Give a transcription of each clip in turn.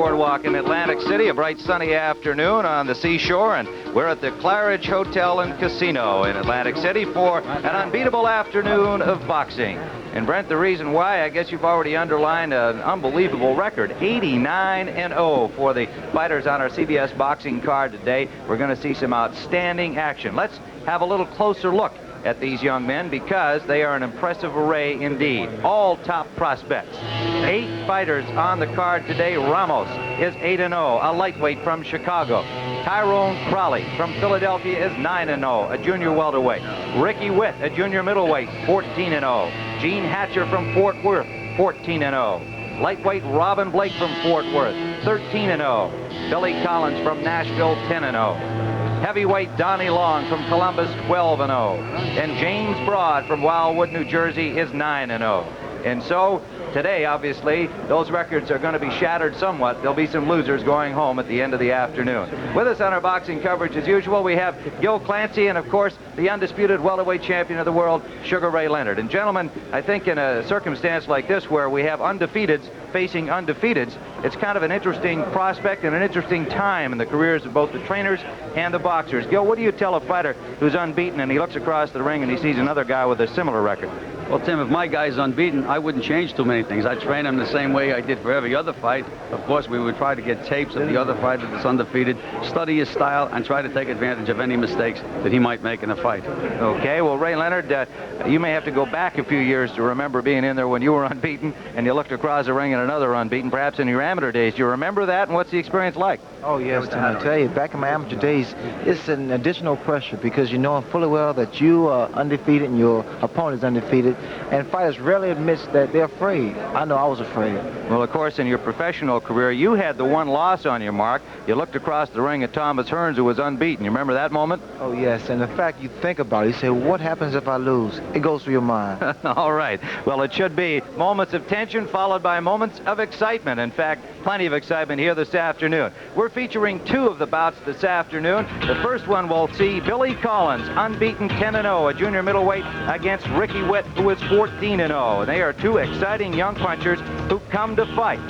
boardwalk in Atlantic City, a bright sunny afternoon on the seashore, and we're at the Claridge Hotel and Casino in Atlantic City for an unbeatable afternoon of boxing. And Brent, the reason why, I guess you've already underlined an unbelievable record, 89-0 for the fighters on our CBS boxing card today. We're going to see some outstanding action. Let's have a little closer look at these young men because they are an impressive array indeed. All top prospects. 8 fighters on the card today. Ramos is 8-0, a lightweight from Chicago. Tyrone Crowley from Philadelphia is 9-0, a junior welterweight. Ricky Whitt, a junior middleweight, 14-0. Gene Hatcher from Fort Worth, 14-0. Lightweight Robin Blake from Fort Worth, 13-0. Billy Collins from Nashville, 10-0. Heavyweight Donnie Long from Columbus, 12-0. And James Broad from Wildwood, New Jersey is 9-0. And so today, obviously, those records are going to be shattered somewhat. There'll be some losers going home at the end of the afternoon. With us on our boxing coverage, as usual, we have Gil Clancy and, of course, the undisputed welterweight champion of the world, Sugar Ray Leonard. And, gentlemen, I think in a circumstance like this where we have undefeateds facing undefeateds, it's kind of an interesting prospect and an interesting time in the careers of both the trainers and the boxers. Gil, what do you tell a fighter who's unbeaten and he looks across the ring and he sees another guy with a similar record? Well, Tim, if my guy's unbeaten, I wouldn't change too many things. I'd train him the same way I did for every other fight. Of course, we would try to get tapes of the other fighter that's undefeated, study his style, and try to take advantage of any mistakes that he might make in a fight. Okay, well, Ray Leonard, you may have to go back a few years to remember being in there when you were unbeaten and you looked across the ring and another unbeaten, perhaps in your amateur days. Do you remember that, and what's the experience like? Oh, yes, Tim, I tell you, back in my amateur days, it's an additional pressure because you know fully well that you are undefeated and your opponent is undefeated, and fighters rarely admit that they're afraid. I know I was afraid. Well, of course, in your professional career, you had the one loss on your mark. You looked across the ring at Thomas Hearns, who was unbeaten. You remember that moment? Oh, yes, and the fact you think about it, you say, what happens if I lose? It goes through your mind. All right. Well, it should be moments of tension followed by moments of excitement. In fact, plenty of excitement here this afternoon. We're featuring 2 of the bouts this afternoon. The first one will see Billy Collins, unbeaten 10-0, a junior middleweight, against Ricky Whitt, who is 14-0. They are 2 exciting young punchers who come to fight.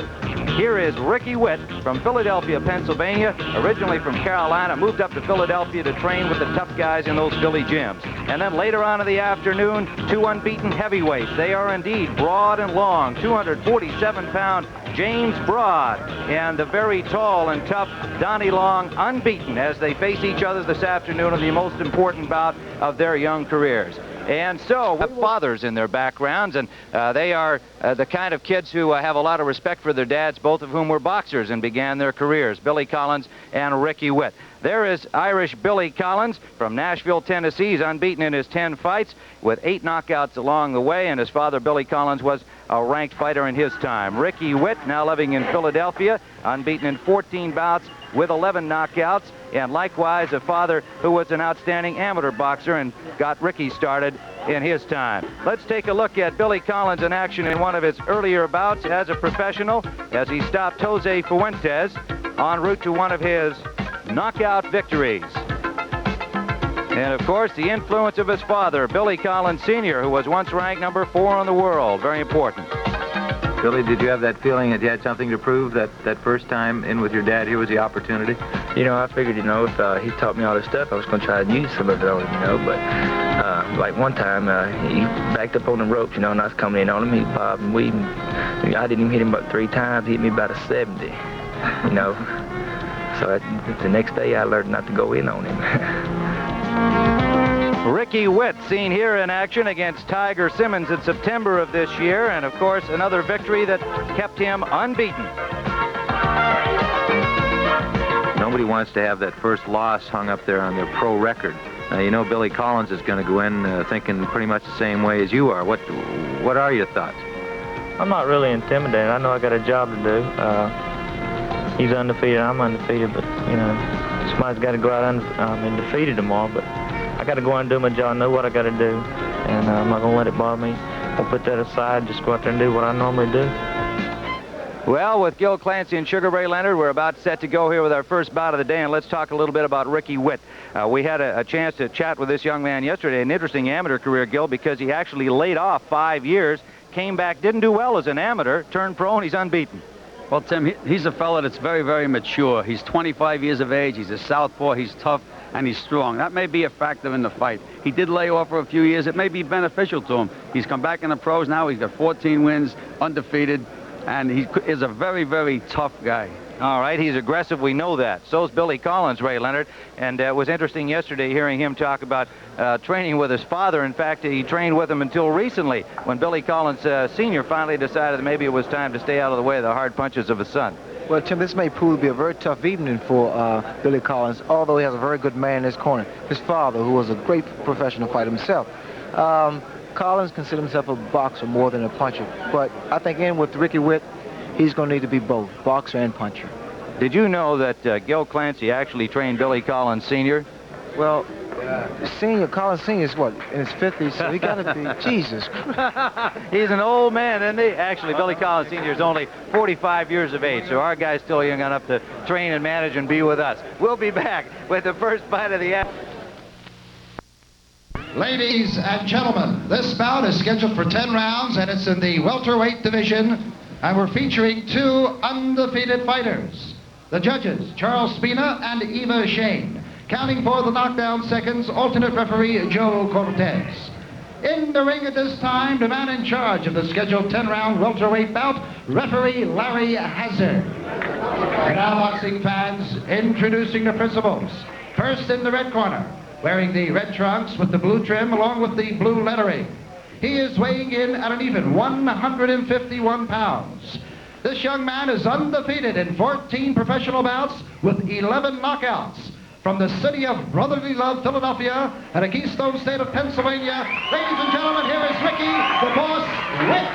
Here is Ricky Whitt from Philadelphia, Pennsylvania, originally from Carolina, moved up to Philadelphia to train with the tough guys in those Philly gyms. And then later on in the afternoon, 2 unbeaten heavyweights. They are indeed broad and long, 247-pound James Broad and the very tall and tough Donnie Long, unbeaten as they face each other this afternoon in the most important bout of their young careers. And so, have fathers in their backgrounds, and they are the kind of kids who have a lot of respect for their dads, both of whom were boxers and began their careers, Billy Collins and Ricky Whitt. There is Irish Billy Collins from Nashville, Tennessee. He's unbeaten in his 10 fights with 8 knockouts along the way, and his father, Billy Collins, was a ranked fighter in his time. Ricky Whitt, now living in Philadelphia, unbeaten in 14 bouts with 11 knockouts, and likewise a father who was an outstanding amateur boxer and got Ricky started in his time. Let's take a look at Billy Collins in action in one of his earlier bouts as a professional as he stopped Jose Fuentes en route to one of his knockout victories. And, of course, the influence of his father, Billy Collins Sr., who was once ranked number 4 in the world. Very important. Billy, did you have that feeling that you had something to prove that first time in with your dad? Here was the opportunity. You know, I figured, you know, if he taught me all this stuff, I was going to try to use some of it on him, you know. But like one time, he backed up on the ropes, you know, and I was coming in on him. He popped and weaved. I didn't even hit him about 3 times. He hit me about a 70, you know. So the next day, I learned not to go in on him. Ricky Whitt seen here in action against Tiger Simmons in September of this year, and of course another victory that kept him unbeaten. Nobody wants to have that first loss hung up there on their pro record. You know Billy Collins is going to go in thinking pretty much the same way as you are. What are your thoughts? I'm not really intimidated. I know I got a job to do. He's undefeated, I'm undefeated, but, you know, somebody's got to go out and defeated tomorrow, but I got to go out and do my job, know what I got to do, and I'm not going to let it bother me. I'll put that aside, just go out there and do what I normally do. Well, with Gil Clancy and Sugar Ray Leonard, we're about set to go here with our first bout of the day, and let's talk a little bit about Ricky Whitt. We had a chance to chat with this young man yesterday, an interesting amateur career, Gil, because he actually laid off 5 years, came back, didn't do well as an amateur, turned pro, and he's unbeaten. Well, Tim, he's a fella that's very, very mature. He's 25 years of age. He's a southpaw. He's tough, and he's strong. That may be a factor in the fight. He did lay off for a few years. It may be beneficial to him. He's come back in the pros now. He's got 14 wins, undefeated, and he is a very, very tough guy. All right, he's aggressive. We know that. So's Billy Collins, Ray Leonard. And it was interesting yesterday hearing him talk about training with his father. In fact, he trained with him until recently when Billy Collins Sr. finally decided that maybe it was time to stay out of the way of the hard punches of his son. Well, Tim, this may prove to be a very tough evening for Billy Collins, although he has a very good man in his corner, his father, who was a great professional fighter himself. Collins considers himself a boxer more than a puncher, but I think in with Ricky Whitt, he's going to need to be both, boxer and puncher. Did you know that Gil Clancy actually trained Billy Collins Sr.? Well, Collins Sr. is what, in his 50s, so he got to be, Jesus Christ. He's an old man, isn't he? Actually, Billy Collins Sr. is only 45 years of age, so our guy's still young enough to train and manage and be with us. We'll be back with the first fight of the afternoon. Ladies and gentlemen, this bout is scheduled for 10 rounds, and it's in the welterweight division, and we're featuring two undefeated fighters. The judges, Charles Spina and Eva Shane. Counting for the knockdown seconds, alternate referee Joe Cortez. In the ring at this time, the man in charge of the scheduled 10-round welterweight bout, referee Larry Hazard. And now, boxing fans, introducing the principals. First in the red corner, wearing the red trunks with the blue trim along with the blue lettering. He is weighing in at an even 151 pounds. This young man is undefeated in 14 professional bouts with 11 knockouts. From the city of brotherly love, Philadelphia, and a keystone state of Pennsylvania, ladies and gentlemen, here is Ricky, the Boss, Whitt.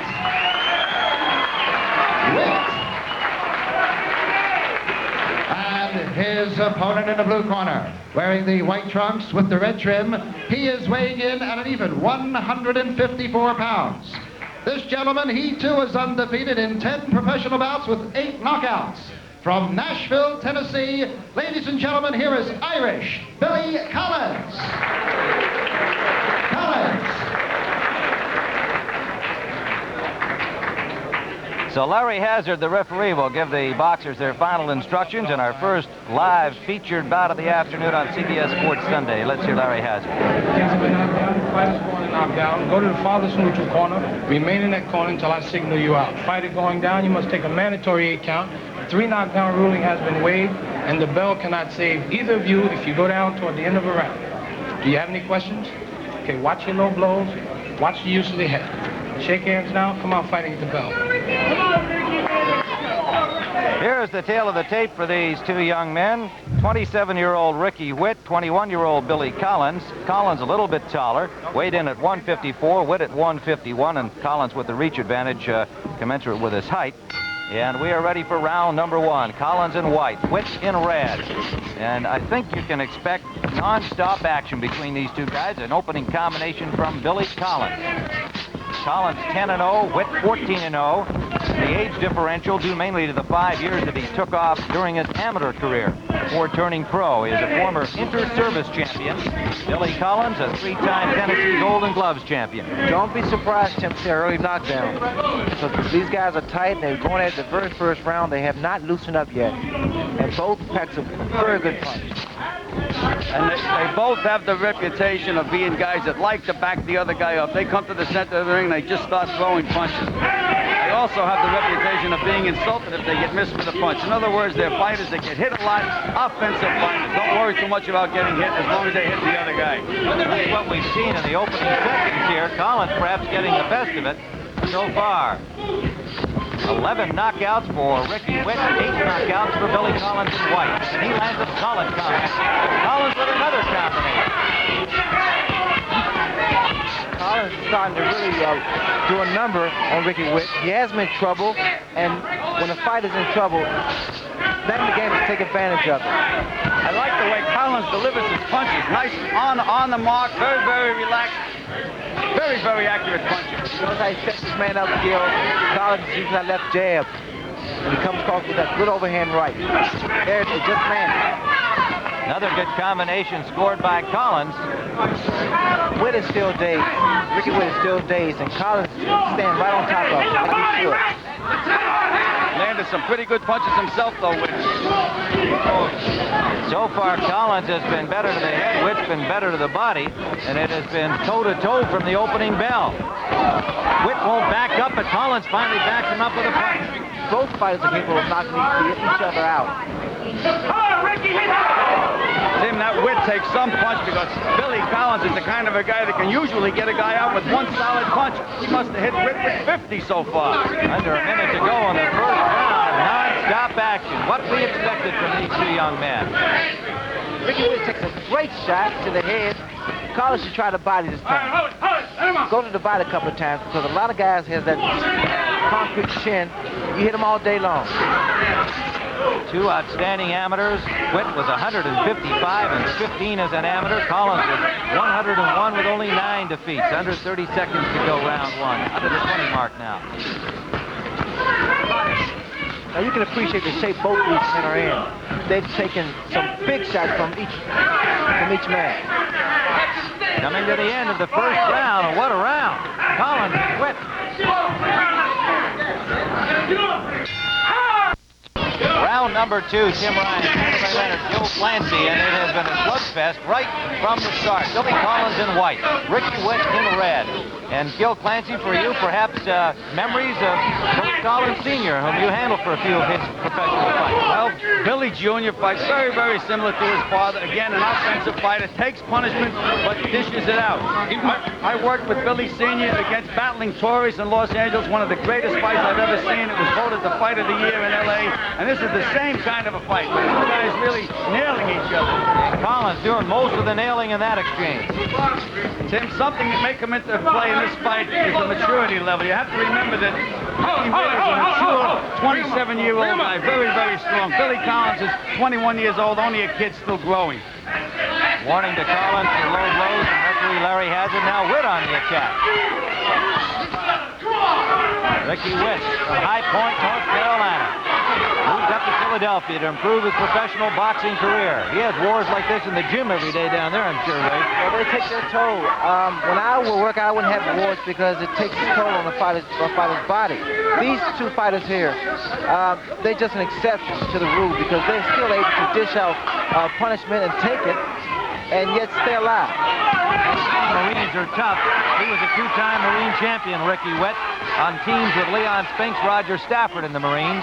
And his opponent in the blue corner, wearing the white trunks with the red trim, he is weighing in at an even 154 pounds. This gentleman, he too is undefeated in 10 professional bouts with 8 knockouts. From Nashville, Tennessee, ladies and gentlemen, here is Irish Billy Collins. So Larry Hazard, the referee, will give the boxers their final instructions in our first live featured bout of the afternoon on CBS Sports Sunday. Let's hear Larry Hazard. Case of a knockdown, the fighter's going to knock down. Go to the farthest neutral corner. Remain in that corner until I signal you out. Fighter going down, you must take a mandatory 8 count. 3 knockdown ruling has been waived, and the bell cannot save either of you if you go down toward the end of a round. Do you have any questions? Okay, watch your low blows. Watch the use of the head. Shake hands now. Come on, fighting at the bell. Here's the tail of the tape for these two young men. 27-year-old Ricky Whitt, 21-year-old Billy Collins. Collins a little bit taller, weighed in at 154, Whitt at 151, and Collins with the reach advantage commensurate with his height. And we are ready for round number 1. Collins in white, Whitt in red. And I think you can expect non-stop action between these two guys. An opening combination from Billy Collins. Collins 10-0, Whitt 14-0. The age differential due mainly to the 5 years that he took off during his amateur career before turning pro. He is a former inter-service champion. Billy Collins, a 3-time Tennessee Golden Gloves champion. Don't be surprised, Tim, to see an early knockdown. So these guys are tight, and they're going at the very first round. They have not loosened up yet. And both packs a very good punch. And they both have the reputation of being guys that like to back the other guy up. They come to the center of the ring, they just start throwing punches. They also have the reputation of being insulted if they get missed with a punch. In other words, they're fighters that get hit a lot, offensive fighters. Don't worry too much about getting hit as long as they hit the other guy. That's what we've seen in the opening seconds here. Collins perhaps getting the best of it so far. 11 knockouts for Ricky Whitt, 8 knockouts for Billy Collins in white. And he lands a solid combination. Collins with another combination. Collins is starting to really do a number on Ricky Whitt. He has been in trouble, and when a fighter's in trouble, then the game is take advantage of it. I like the way Collins delivers his punches. Nice on the mark, very, very relaxed. Very, very accurate punches. Notice how he sets this man up, Gil. Collins is using that left jab. And he comes across with that good overhand right. There it is, just landed. Another good combination scored by Collins. Whitt is still dazed. Ricky Whitt is still dazed, and Collins is standing right on top of him like he should. Landed some pretty good punches himself, though, Whitt. So far, Collins has been better to the head, Whitt's been better to the body, and it has been toe-to-toe from the opening bell. Whitt won't back up, but Collins finally backs him up with a punch. Both fighters are capable of knocking each other out. Tim, that Whitt takes some punch because Billy Collins is the kind of a guy that can usually get a guy out with one solid punch. He must have hit Whitt with 50 so far. Under a minute to go in the first round, non-stop action. What we expected from these two young men. Ricky Whitt takes a great shot to the head. Collins should try the body this time. Go to the body a couple of times because a lot of guys has that concrete chin. You hit them all day long. Two outstanding amateurs. Whitt was 155 and 15 as an amateur. Collins was 101 with only 9 defeats. Under 30 seconds to go round one. Under the 20 mark now. Now you can appreciate the shape both these men are in. They've taken some big shots from each man. Coming to the end of the first round, and what a round. Collins, Whitt. Round number 2, Tim Ryan, Ray Leonard, Gil Clancy, and it has been a slugfest right from the start. Billy Collins in white, Ricky Whitt in red. And Gil Clancy, for you, perhaps memories of Coach Collins Sr., whom you handled for a few of his professional fights. Well, Billy Jr. fights very, very similar to his father. Again, an offensive fighter, takes punishment, but dishes it out. I worked with Billy Sr. against Battling Tories in Los Angeles, one of the greatest fights I've ever seen. It was voted the fight of the year in L.A., and this is the same kind of a fight. The two guys really nailing each other. And Collins doing most of the nailing in that exchange. Tim, something that may come into play in this fight is the maturity level. You have to remember that Ricky Whitt is a mature 27-year-old guy, very, very strong. Billy Collins is 21 years old, only a kid still growing. Warning to Collins for low blows, and referee Larry has it. Now Whitt on the attack. Ricky Whitt from High Point, North Carolina. Moved up to Philadelphia to improve his professional boxing career. He has wars like this in the gym every day down there, I'm sure, Ray. Well, they take their toll. When I would work, I wouldn't have wars because it takes a toll on the fighter's body. These two fighters here, they're just an exception to the rule because they're still able to dish out punishment and take it, and yet stay alive. Marines are tough. He was a two-time Marine champion, Ricky Whitt, on teams with Leon Spinks, Roger Stafford in the Marines.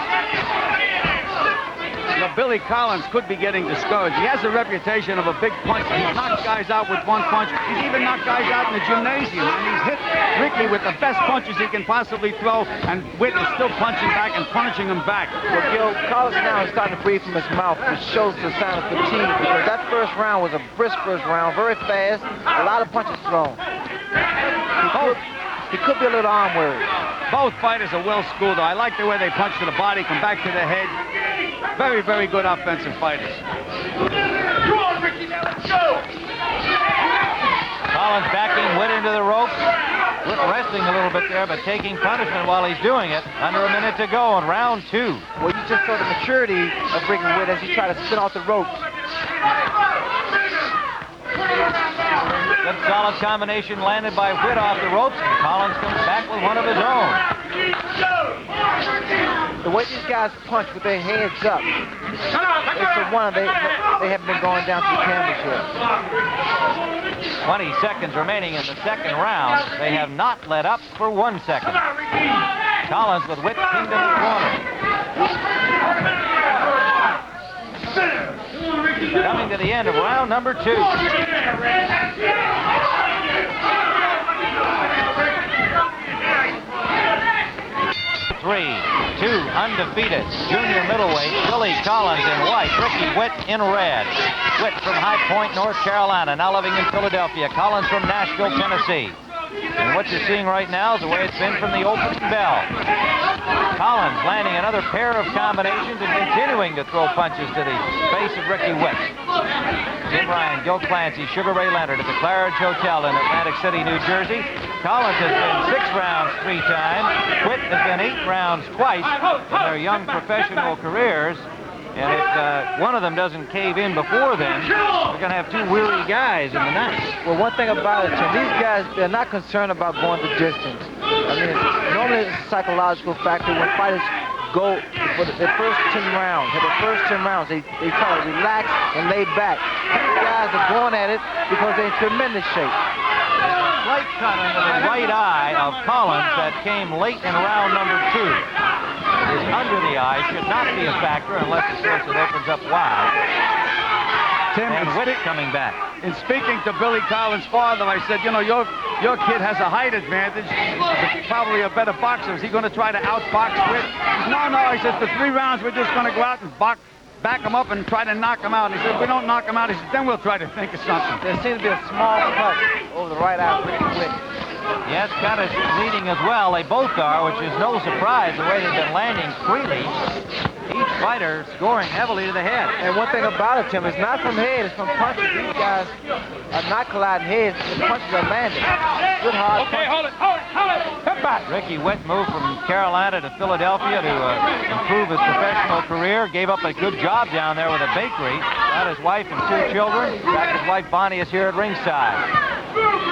You know, Billy Collins could be getting discouraged. He has a reputation of a big puncher. He's knocked guys out with one punch. He's even knocked guys out in the gymnasium. And he's hit Ricky with the best punches he can possibly throw, and Whitt is still punching back and punishing him back. Well, Gil, Collins now is starting to breathe from his mouth, which shows the sign of fatigue because that first round was a brisk first round, very fast, a lot of punches thrown. He could be a little arm weary. Both fighters are well schooled, though. I like the way they punch to the body, come back to the head. Very, very good offensive fighters. Come on, Ricky, now let's go! Collins backing Whitt into the ropes. Whitt wrestling a little bit there, but taking punishment while he's doing it. Under a minute to go in round 2. Well, you just saw the maturity of Ricky Whitt as he tried to spin off the ropes. Good solid combination landed by Whitt off the ropes, and Collins comes back with one of his own. The way these guys punch with their heads up, it's the one they haven't been going down to the canvas yet. 20 seconds remaining in the second round. They have not let up for 1 second. Collins with Whitt pinned in the corner. Coming to the end of round number 2. 3, 2, undefeated. Junior middleweight, Billy Collins in white, Ricky Whitt in red. Whitt from High Point, North Carolina, now living in Philadelphia. Collins from Nashville, Tennessee. And what you're seeing right now is the way it's been from the opening bell. Collins landing another pair of combinations and continuing to throw punches to the face of Ricky Whitt. Tim Ryan, Gil Clancy, Sugar Ray Leonard at the Claridge Hotel in Atlantic City, New Jersey. Collins has been 6 rounds 3 times. Whitt has been 8 rounds twice in their young professional careers. And if one of them doesn't cave in before then, we're going to have 2 weary guys in the night. Well, one thing about it, Tim, these guys, they're not concerned about going the distance. I mean, normally it's a psychological factor when fighters go for the first 10 rounds. For the first 10 rounds, they try to relax and lay back. These guys are going at it because they're in tremendous shape. Slight cut under the right eye of Collins that came late in round number 2. It is under the eye, should not be a factor unless, of course, it opens up wide. Tim, And Whitt coming back. in speaking to Billy Collins' father, I said, you know, your kid has a height advantage. He's probably a better boxer. Is he going to try to outbox Whitt? No, I said, for 3 rounds, we're just going to go out and back him up and try to knock him out. And he said, if we don't knock him out, he said, then we'll try to think of something. There seems to be a small cut over the right eye of Ricky Whitt. Yes, cut is leading as well. They both are, which is no surprise the way they've been landing freely. Each fighter scoring heavily to the head. And one thing about it, Tim, it's not from head, it's from punches. These guys are not colliding heads, the punches are landing. Good hard Okay, punches. hold it. Come back. Ricky Whitt moved from Carolina to Philadelphia to improve his professional career. Gave up a good job down there with a bakery. Got his wife and 2 children. In fact, his wife Bonnie is here at ringside.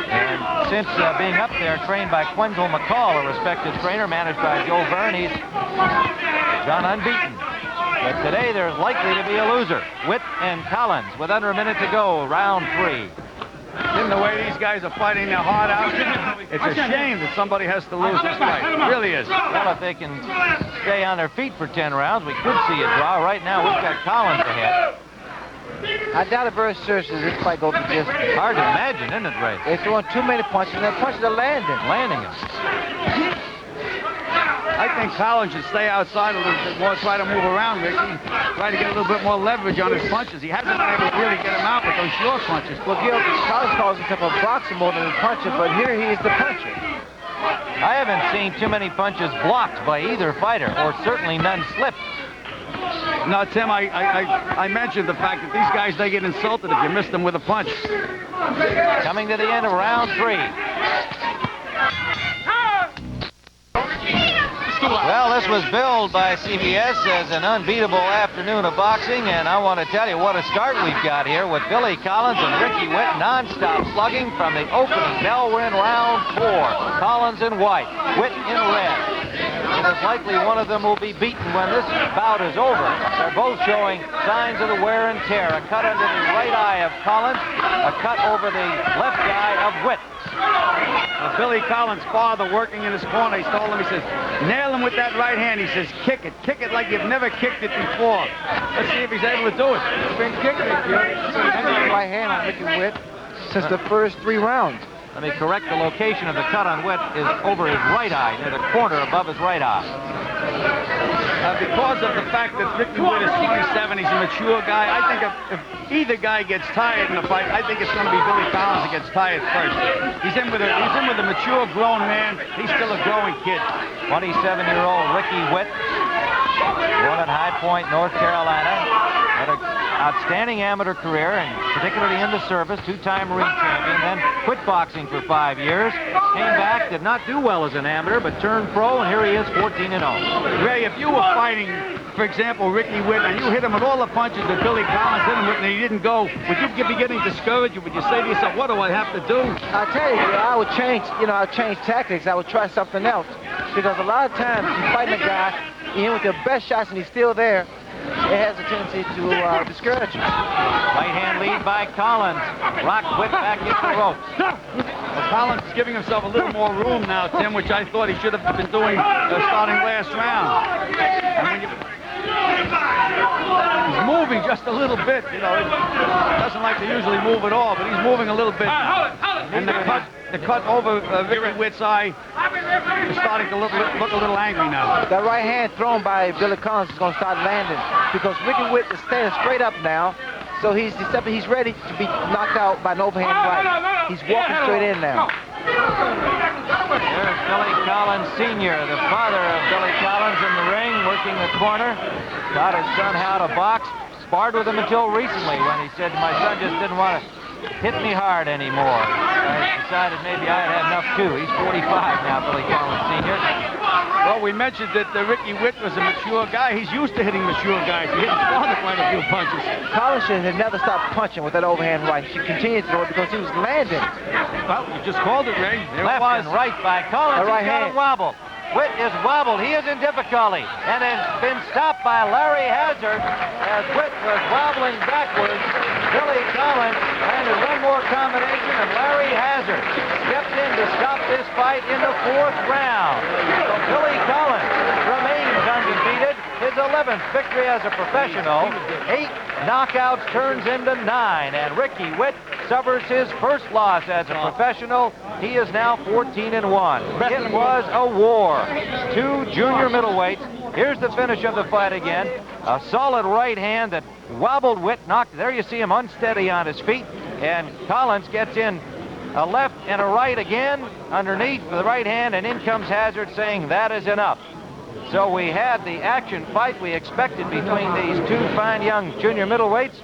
And since being up there, trained by Quenzel McCall, a respected trainer managed by Joe Verne, he's gone unbeaten. But today there's likely to be a loser. Whitt and Collins with under a minute to go, round 3. In the way these guys are fighting their heart out, it's a shame that somebody has to lose this fight. It really is. Well, if they can stay on their feet for 10 rounds, we could see a draw. Right now, we've got Collins ahead. I doubt it very seriously this fight goes to distance. Hard to imagine, isn't it, Ray? They're throwing too many punches, and their punches are landing. Landing them. I think Collins should stay outside a little bit more, try to move around Ricky, try to get a little bit more leverage on his punches. He hasn't been able to really get him out with those short punches. Well, Gil, Collins calls himself a boxer more than a puncher, but here he is the puncher. I haven't seen too many punches blocked by either fighter, or certainly none slipped. No, Tim, I mentioned the fact that these guys, they get insulted if you miss them with a punch. Coming to the end of round 3. Well, this was billed by CBS as an unbeatable afternoon of boxing, and I want to tell you what a start we've got here with Billy Collins and Ricky Whitt non-stop slugging from the opening bell. We're in round 4. Collins in white, Whitt in red. It is likely one of them will be beaten when this bout is over. They're both showing signs of the wear and tear. A cut under the right eye of Collins, a cut over the left eye of Whitt. Billy Collins' father working in his corner, he told him, he says, nail him with that right hand. He says, kick it like you've never kicked it before. Let's see if he's able to do it. He's been kicking it, Gil. Right hand on Ricky Whitt since the first 3 rounds. Let me correct the location of the cut on Whitt is over his right eye, near the corner above his right eye. Because of the fact that Ricky Whitt is 27, he's a mature guy, I think if either guy gets tired in the fight, I think it's going to be Billy Collins that gets tired first. He's in with a mature, grown man. He's still a growing kid. 27-year-old Ricky Whitt, born at High Point, North Carolina. Had an outstanding amateur career, and particularly in the service, 2-time ring champion, then quit boxing for 5 years, came back, did not do well as an amateur, but turned pro, and here he is, 14-0. Ray, if you were fighting, for example, Ricky Whitt, and you hit him with all the punches that Billy Collins hit him with, and he didn't go, would you be getting discouraged? Would you say to yourself, what do I have to do? I tell you, I would change, I'd change tactics. I would try something else. Because a lot of times you fighting a guy, you hit with your best shots and he's still there, it has a tendency to discourage you. Right hand lead by Collins. Rock Whitt back into the ropes. Well, Collins is giving himself a little more room now, Tim, which I thought he should have been doing starting last round. And when he's moving just a little bit, he doesn't like to usually move at all, but he's moving a little bit. And the cut over Ricky Whitt's eye is starting to look a little angry now. That right hand thrown by Billy Collins is going to start landing because Ricky Whitt is standing straight up now, so he's ready to be knocked out by an overhand right. He's walking straight in now. There's Billy Collins Sr., the father of Billy Collins in the ring, working the corner. Taught his son how to box. Sparred with him until recently when he said, my son just didn't want to hit me hard anymore. I decided maybe I'd had enough too. He's 45 now, Billy Collins Sr. Well, we mentioned that Ricky Whitt was a mature guy. He's used to hitting mature guys. He hit his father quite a few punches. Collins should have never stopped punching with that overhand right. He continued to throw it because he was landing. Well, you just called it, Ray. There Left it was. and right by Collins. The right He's got hand. a wobble. Whitt is wobbled. He is in difficulty and has been stopped by Larry Hazard as Whitt was wobbling backwards. Billy Collins landed one more combination, and Larry Hazard stepped in to stop this fight in the 4th round. So Billy Collins remains undefeated. His 11th victory as a professional. 8 knockouts turns into 9, and Ricky Whitt suffers his first loss as a professional. He is now 14-1. It was a war. 2 junior middleweights. Here's the finish of the fight again. A solid right hand that wobbled Whitt, knocked. There you see him unsteady on his feet, and Collins gets in a left and a right again underneath the right hand, and in comes Hazard saying that is enough. So we had the action fight we expected between these 2 fine young junior middleweights.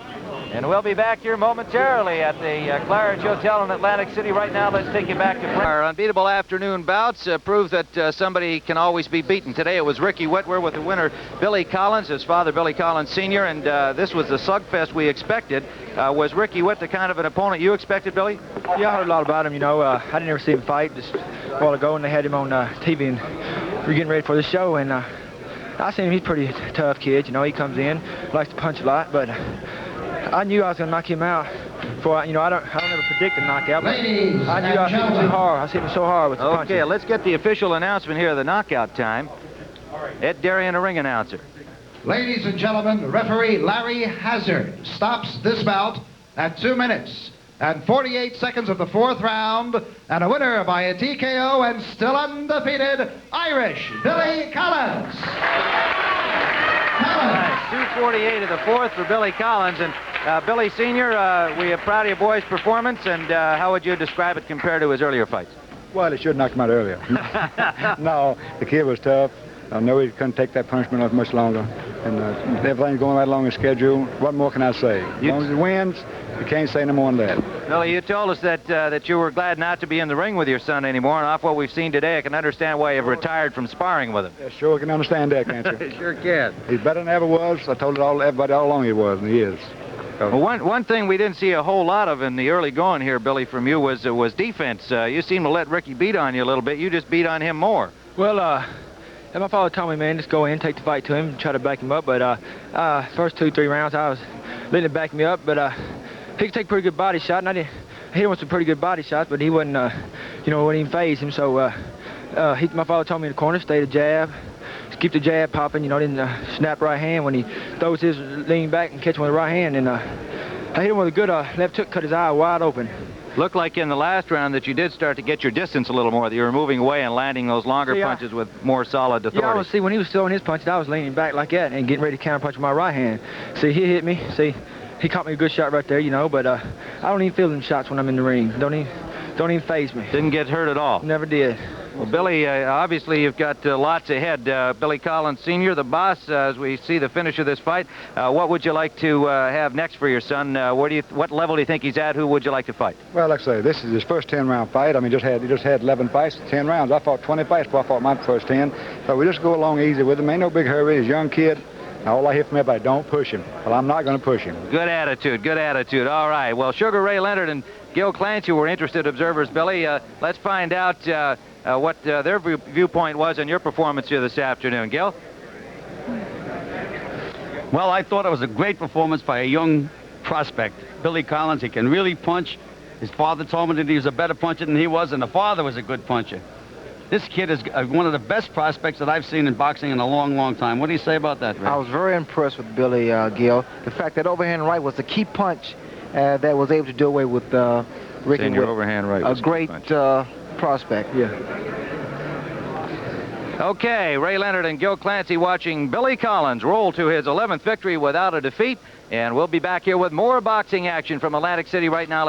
And we'll be back here momentarily at the Claridge Hotel in Atlantic City. Right now, let's take you back to our unbeatable afternoon bouts. Prove that somebody can always be beaten. Today it was Ricky Whitt. We're with the winner, Billy Collins, his father, Billy Collins Sr., and this was the slugfest we expected. Was Ricky Whitt the kind of an opponent you expected, Billy? Yeah, I heard a lot about him. You know, I didn't ever see him fight just a while ago, and they had him on TV, and we were getting ready for the show, and I seen him. He's a pretty tough kid. You know, he comes in, likes to punch a lot, but I knew I was going to knock him out. Before I don't ever predict a knockout, but I knew I was hitting him too hard. I was hitting him so hard with the punches. Okay, let's get the official announcement here of the knockout time. Ed Darien, a ring announcer. Ladies and gentlemen, referee Larry Hazard stops this bout at 2 minutes and 48 seconds of the 4th round, and a winner by a TKO and still undefeated, Irish Billy Collins. All right, 2:48 of the 4th for Billy Collins. And Billy Sr., we are proud of your boy's performance, and how would you describe it compared to his earlier fights? Well, he should have knocked him out earlier. No, the kid was tough. I know he couldn't take that punishment off much longer. And everything's going right along his schedule. What more can I say? As long as he wins, you can't say no more than that. Billy, you told us that you were glad not to be in the ring with your son anymore, and off what we've seen today, I can understand why you've retired from sparring with him. Yeah, sure can understand that, can't you? Sure can. He's better than ever was. I told everybody all along he was, and he is. So. Well, one thing we didn't see a whole lot of in the early going here, Billy, from you was defense. You seem to let Ricky beat on you a little bit. You just beat on him more. Well, my father told me, man, just go in, take the fight to him, try to back him up. But first 2-3 rounds, I was letting him back me up. But he could take a pretty good body shot, and I hit him with some pretty good body shots, but he wasn't, wouldn't even phase him. So my father told me in the corner, stay the jab, keep the jab popping, then snap right hand. When he throws his lean back and catch him with the right hand, and I hit him with a good left hook, cut his eye wide open. Looked like in the last round that you did start to get your distance a little more, that you were moving away and landing those longer punches with more solid authority. Yeah, when he was throwing his punches, I was leaning back like that and getting ready to counterpunch with my right hand. See, he hit me. See, he caught me a good shot right there, but I don't even feel them shots when I'm in the ring. Don't even faze me. Didn't get hurt at all? Never did. Well, Billy, obviously you've got lots ahead. Billy Collins Sr., the boss, as we see the finish of this fight, what would you like to have next for your son? What level do you think he's at? Who would you like to fight? Well, like I say, this is his first 10-round fight. I mean, he just had 11 fights, 10 rounds. I fought 20 fights before I fought my first 10. So we just go along easy with him. Ain't no big hurry. He's a young kid. All I hear from everybody, don't push him. Well, I'm not going to push him. Good attitude, good attitude. All right. Well, Sugar Ray Leonard and Gil Clancy were interested observers. Billy, let's find out what their viewpoint was on your performance here this afternoon. Gil? Well, I thought it was a great performance by a young prospect. Billy Collins, he can really punch. His father told me that he was a better puncher than he was, and the father was a good puncher. This kid is one of the best prospects that I've seen in boxing in a long, long time. What do you say about that, Ray? I was very impressed with Billy, Gil. The fact that overhand right was the key punch that was able to do away with Ricky. Saying your overhand right was a great prospect. Yeah. Okay, Ray Leonard and Gil Clancy watching Billy Collins roll to his 11th victory without a defeat. And we'll be back here with more boxing action from Atlantic City right now.